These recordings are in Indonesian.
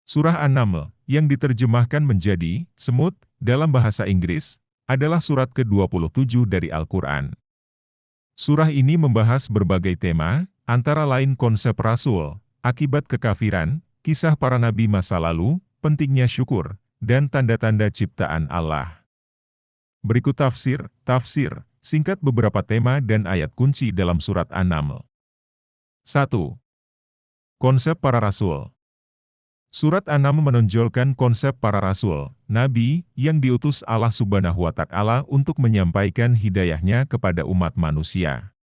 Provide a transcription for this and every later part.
Surah An-Naml, yang diterjemahkan menjadi semut dalam bahasa Inggris, adalah surat ke-27 dari Al-Quran. Surah ini membahas berbagai tema, antara lain konsep Rasul, akibat kekafiran, kisah para nabi masa lalu, pentingnya syukur, dan tanda-tanda ciptaan Allah. Berikut tafsir singkat beberapa tema dan ayat kunci dalam surat An-Naml. 1. Konsep para Rasul. Surat An-Naml menonjolkan konsep para Rasul, Nabi, yang diutus Allah Subhanahu wa Ta'ala untuk menyampaikan hidayahnya kepada umat manusia.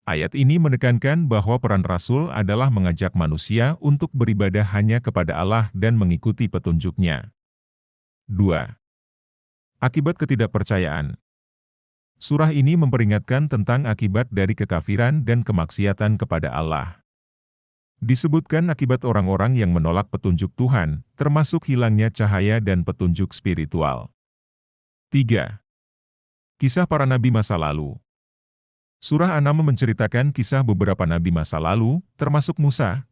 Ayat ini menekankan bahwa peran Rasul adalah mengajak manusia untuk beribadah hanya kepada Allah dan mengikuti petunjuknya. 2. Akibat ketidakpercayaan. Surah ini memperingatkan tentang akibat dari kekafiran dan kemaksiatan kepada Allah. Disebutkan akibat orang-orang yang menolak petunjuk Tuhan, termasuk hilangnya cahaya dan petunjuk spiritual. 3. Kisah para nabi masa lalu. Surah An-Naml menceritakan kisah beberapa nabi masa lalu, termasuk Musa,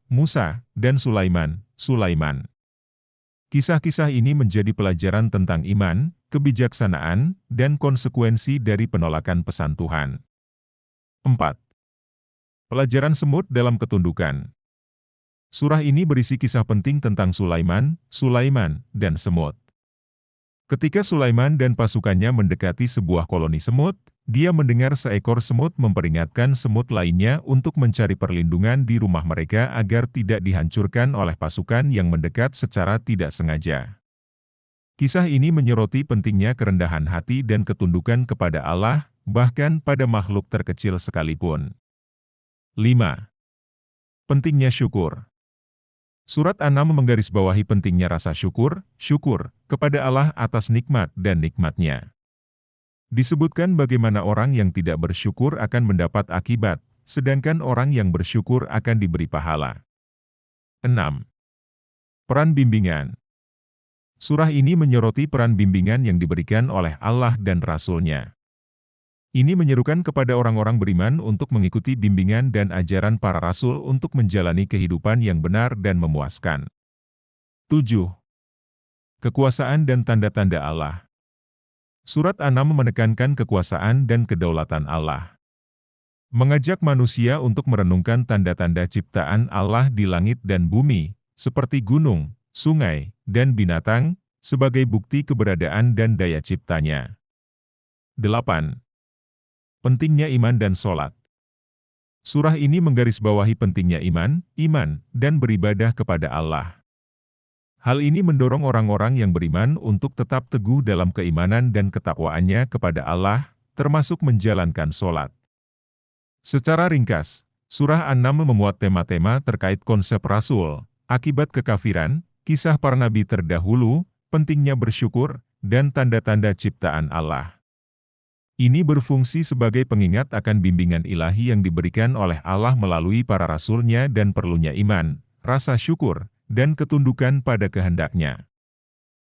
dan Sulaiman. Kisah-kisah ini menjadi pelajaran tentang iman, kebijaksanaan, dan konsekuensi dari penolakan pesan Tuhan. 4. Pelajaran semut dalam ketundukan. Surah ini berisi kisah penting tentang Sulaiman, dan semut. Ketika Sulaiman dan pasukannya mendekati sebuah koloni semut, dia mendengar seekor semut memperingatkan semut lainnya untuk mencari perlindungan di rumah mereka agar tidak dihancurkan oleh pasukan yang mendekat secara tidak sengaja. Kisah ini menyoroti pentingnya kerendahan hati dan ketundukan kepada Allah, bahkan pada makhluk terkecil sekalipun. 5. Pentingnya syukur. Surat An-Naml menggarisbawahi pentingnya rasa syukur kepada Allah atas nikmat dan nikmatnya. Disebutkan bagaimana orang yang tidak bersyukur akan mendapat akibat, sedangkan orang yang bersyukur akan diberi pahala. 6. Peran bimbingan. Surah ini menyoroti peran bimbingan yang diberikan oleh Allah dan Rasul-Nya. Ini menyerukan kepada orang-orang beriman untuk mengikuti bimbingan dan ajaran para rasul untuk menjalani kehidupan yang benar dan memuaskan. 7. Kekuasaan dan tanda-tanda Allah. Surat An-Naml menekankan kekuasaan dan kedaulatan Allah. Mengajak manusia untuk merenungkan tanda-tanda ciptaan Allah di langit dan bumi, seperti gunung, sungai, dan binatang, sebagai bukti keberadaan dan daya ciptanya. 8. Pentingnya iman dan sholat. Surah ini menggarisbawahi pentingnya iman, dan beribadah kepada Allah. Hal ini mendorong orang-orang yang beriman untuk tetap teguh dalam keimanan dan ketakwaannya kepada Allah, termasuk menjalankan sholat. Secara ringkas, Surah An-Naml memuat tema-tema terkait konsep Rasul, akibat kekafiran, kisah para nabi terdahulu, pentingnya bersyukur, dan tanda-tanda ciptaan Allah. Ini berfungsi sebagai pengingat akan bimbingan ilahi yang diberikan oleh Allah melalui para rasul-Nya dan perlunya iman, rasa syukur, dan ketundukan pada kehendak-Nya.